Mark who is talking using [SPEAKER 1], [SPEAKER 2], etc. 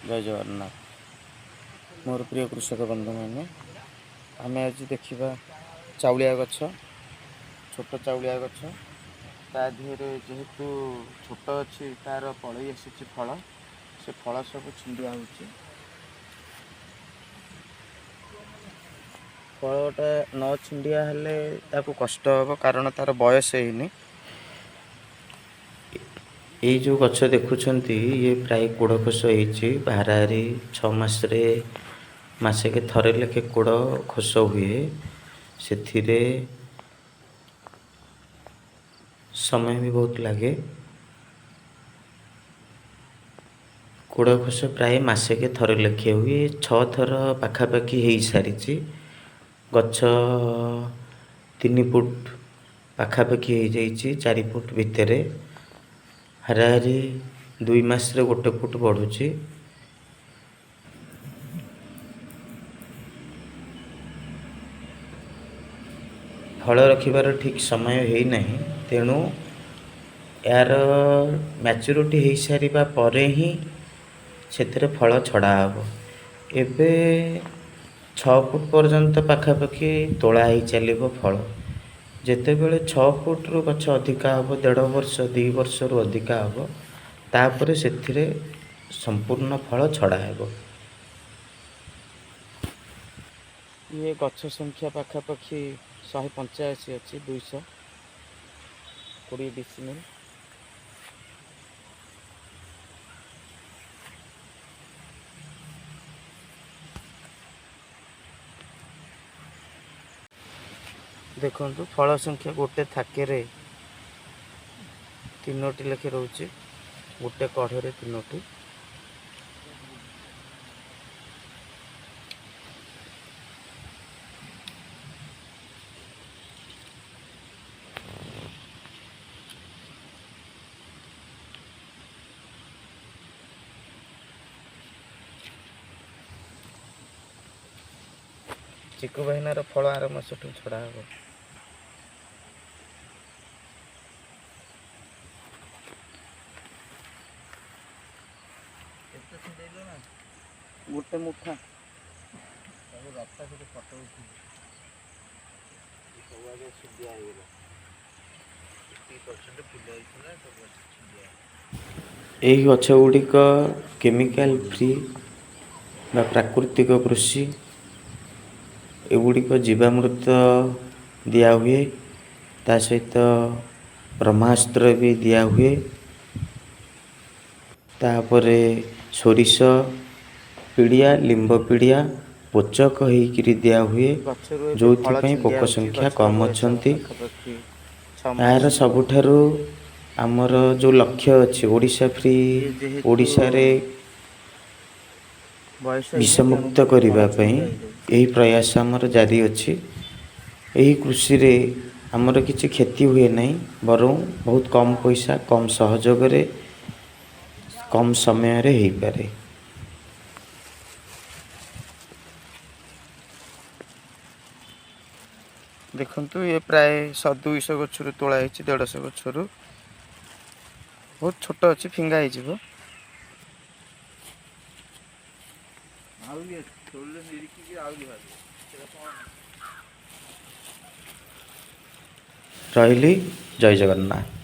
[SPEAKER 1] जय जगन्नाथ। मोर प्रिय कृषक बंधु मैंने आम आज देखा चाउलिया गछ, छोट चाउलिया गछ ता देहरे जेहेतु छोट अच्छी तार पलि आसी फल से फल सब छिंडिया होची। फलटा न छिंडिया हेले ताको कष्ट हम कारण तार बयस ହେଇନି। ये जो गछ देखुंत ये प्राय कोड़ खोस होती बारारी 6 मासरे मसे के थरे लेखे कोड़ खोस हुए से समय भी बहुत लगे। कोड़ खोस प्राय मसे के थरे लेखे हुए 6 थर पाखापाखि हो सारी गछ 3 फुट पाखापाखि हो जाइए 4 फुट भितर हाराहारी 2 मासरे 1 फुट बढ़ुची। फल रखिबार ठीक समय है नहीं तेणु यार मैच्योरिटी हो सारिबा परे ही से फल छड़ा हम। एबे 6 फुट पर्यंत पाखापाखि तोला ही चलो फल जितेबले 6 फुट रु गछ अधिका हम 1.5 वर्ष 2 वर्ष रु अधिका हम तापर से संपूर्ण फल छड़ा हेब। ये गछ संख्या पाखापाखि 185 अच्छी 220 डिसिमिल। देखु फल संख्या गोटे थाके 3टी लेखे रोचे गोटे कढ़े 3टी। चिकु बहिनार फल आर मास छड़ा हम। गोटे मुठा यही गछ गुड़िक केमिकल फ्री बा प्राकृतिक कृषि एगुड़िक जीवामृत दिया हुए ता सहित ब्रह्मास्त्र भी दिया हुए तापरे सोरिष पीड़िया लिंब पीड़िया पोचक होकर दिया हुए जो पोक संख्या कम अच्छा। यार सबुठारु आमर जो लक्ष्य अच्छी ओडिशा फ्री ओडिशा रे विषमुक्त करने यही प्रयास आमर जारी अच्छी। यही कृषि रे आमर किसी क्षति हुए नहीं बरं बहुत कम पैसा कम सहयोग रे कम समय रे हो पारे। देखु ये प्राय 200 गचर तोला 150 गचर बहुत छोट अच्छी फिंगा हो। रही जय जगन्नाथ।